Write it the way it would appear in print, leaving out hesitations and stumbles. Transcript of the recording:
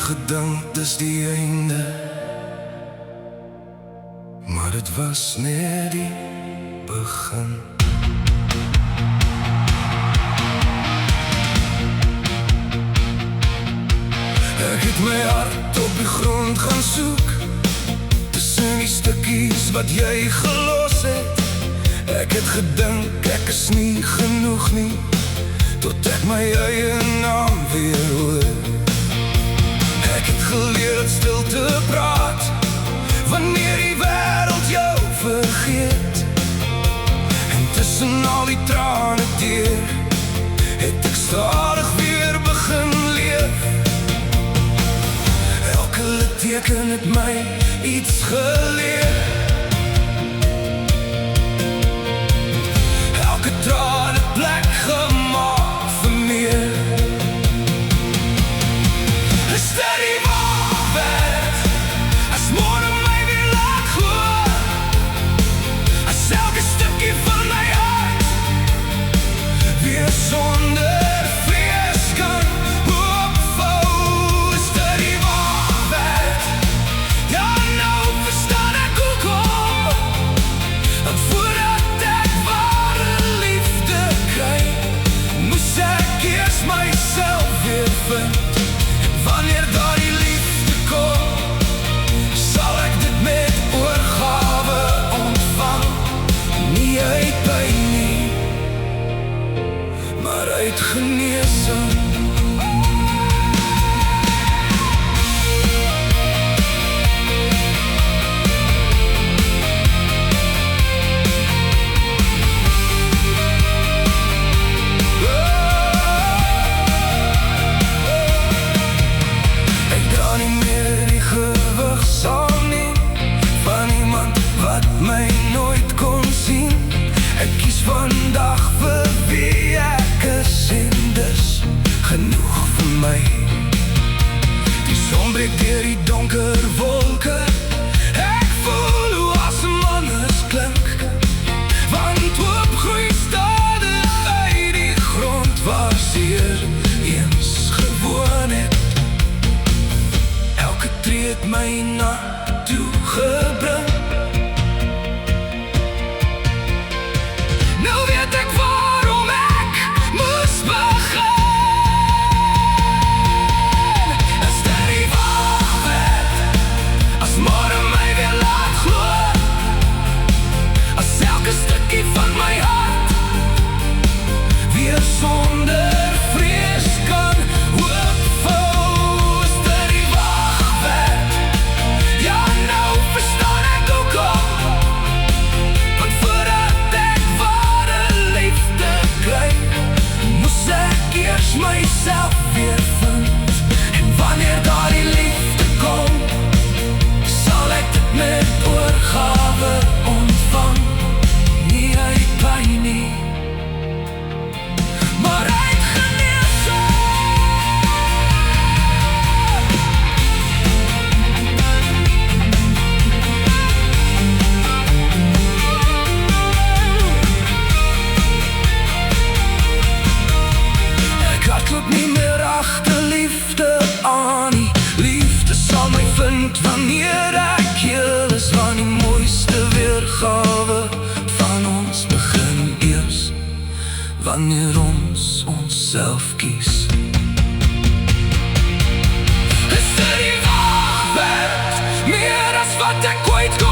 gedink dis die einde, maar dit was net die begin. Ek het my hart op die grond gaan soek, tussen die stukkies wat jy gelos het. Ek het gedink ek is nie genoeg nie, tot ek my eie naam weer hoor. Ek het geleer het stil te praat, wanneer die wêreld jou vergeet. En tussen al die trane deur, het ek stadig weer begin leef. Elke litteken het my iets geleer. Elke traan het plek gemaak vir meer. Is dit die waarheid, as môre my weer laat hoor, as elke stukkie van my hart weer sonder vrees kan opvou. Is dit die waarheid, ja nou verstaan ek hoekom, en voordat ek ware liefde kry, moes ek eers myself weer vind. Wanneer daar die liefde kom, sal ek dit met oorgawe ontvang. Nie uit pyn nie, maar uit genesing. Vandag vir wie ek is, en dis genoeg vir my. Die son breek deur die donker wolke, ek voel hoe asem anders klink, want hoop groei stadig uit die grond waar seer eens gewoon het. Elke tree het my na toe gebring. Nou weet ek waarom ek moes begin. Is dit die waarheid, as môre my weer laat glo, as elke stukkie van my hart weer sonder vrees kan opvou. Is dit die waarheid, ja nou verstaan ek hoekom, want voordat ek moes ek eers myself weer vind. En wanneer daar die liefde kom, sal ek dit met oorgawe ontvang. Nie uit pyn nie, maar uit genesing. Klop nie meer agter liefde aan nie. Liefde sal my vind wanneer ek heel is, want die mooiste weergawe van ons begin eers wanneer ons onsself kies. Is dit die waarheid, meer as wat ek ooit kon